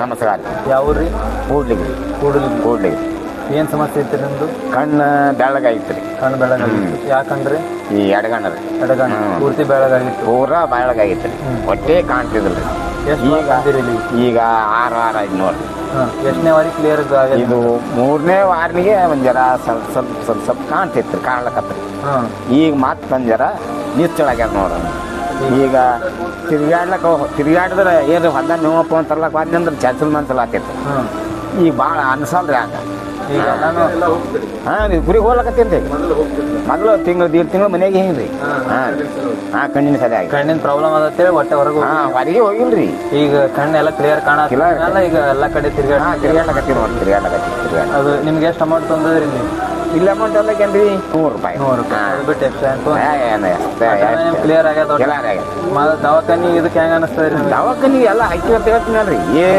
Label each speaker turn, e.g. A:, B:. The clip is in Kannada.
A: ನಮಸ್ಕಾರ.
B: ಯಾವ ಊರ್ರಿ?
A: ಕೂಡ್ಲಿಗೆ ಕೂಡ್ಲಿಗೆ
B: ಏನು ಸಮಸ್ಯೆ ಐತ್ರಿ ನಿಮ್ದು?
A: ಕಣ್ಣು ಬೆಳ್ಳಗಾಗಿತ್ತು ರೀ.
B: ಕಣ್ಣು ಬೆಳಗಾಗಿತ್ತು. ಯಾಕಂದ್ರಿ?
A: ಈ ಎಡಗಣ್ಣ ರೀ
B: ಎಡಗಣ್ಣು ಪೂರ್ತಿ ಬೆಳಗಾಗಿತ್ತು.
A: ಪೂರಾ ಬೆಳ್ಳಗಾಗಿತ್ತು ರೀ. ಹೊಟ್ಟೆ ಕಾಣ್ತಿದ್ದಿಲ್ಲ ರೀ.
B: ಎಷ್ಟು ಬಂದಿರಿ ಇಲ್ಲಿ?
A: ಈಗ 6 ವಾರ ಆಯ್ತು ನೋಡ್ರಿ.
B: ಎಷ್ಟನೇ ವಾರ ಕ್ಲಿಯರ್
A: ಇದು 3ನೇ ವಾರನಿಗೆ ಒಂದು ಜರ ಸ್ವಲ್ಪ ಕಾಣ್ತಿತ್ತು ಕಾಣ್ಲಕತ್ರಿ. ಈಗ ಮತ್ತೆ ಒಂದು ಜರ ನಿಚ್ಚಳಾಗ್ಯಾರ ನೋಡ್ರಿ. ಈಗ ತಿರ್ಗಾಡಿದ್ರೆ ಏನು ಹೊದ ನೋವಪ್ಪ ಅಂತರ್ಲಕ್ಕೆ ಹೋದ್ನಂದ್ರೆ ಚರ್ಚಲ್ ಮನ್ಸಲ್ ಆಕೈತಿ. ಈಗ ಭಾಳ ಅನ್ಸಲ್ರಿ ಹಂಗ.
B: ಈಗ
A: ನೀವು ಗುರಿಗೆ ಹೋಗ್ಲಕತ್ತೀನಿ ರೀ. ಮೊದಲು ತಿಂಗಳು ಮನೆಗೆ ಹೆಂಗ್ರಿ. ಕಣ್ಣಿನ ಸರಿ ಆಗಿ
B: ಕಣ್ಣಿನ ಪ್ರಾಬ್ಲಮ್ ಆಗತ್ತೇಳಿ ಹೊಟ್ಟೆ ಹೊರಗೆ
A: ಹೊರಗೆ ಹೋಗಿಲ್ರಿ.
B: ಈಗ ಕಣ್ಣು ಎಲ್ಲ ಕ್ಲಿಯರ್ ಕಾಣಲ್ಲ. ಈಗ ಎಲ್ಲ ಕಡೆ
A: ತಿರ್ಗಾಡ್ಲಕತ್ತೀವಿ ನೋಡಿ. ತಿರ್ಗಾಡ್ಲಕತ್ತೀವಿ.
B: ಅದು ನಿಮ್ಗೆ ಎಷ್ಟು ಅಮೌಂಟ್ ತಂದ್ರಿ ನೀವು?
A: ಇಲ್ಲ ಅಮೌಂಟ್ ಎಲ್ಲಕೇನ್ರಿ? 100 ರೂಪಾಯಿ.
B: 100 ರೂಪಾಯಿ. ಅದು ಬಿಟ್ಟು
A: ಎಷ್ಟು
B: ಕ್ಲಿಯರ್ ಆಗ್ಯದ.
A: ಕ್ಲಿಯರ್ ಆಗ್ಯದ.
B: ದವಾಖಾನಿ ಇದಕ್ಕೆ ಹೆಂಗ ಅನಿಸ್ತದ್ರಿ?
A: ದವಾಖಾನಿಗೆ ಎಲ್ಲ ಹಾಕಿ ಅಂತ ಹೇಳ್ತೀನಿ ಅಲ್ರಿ.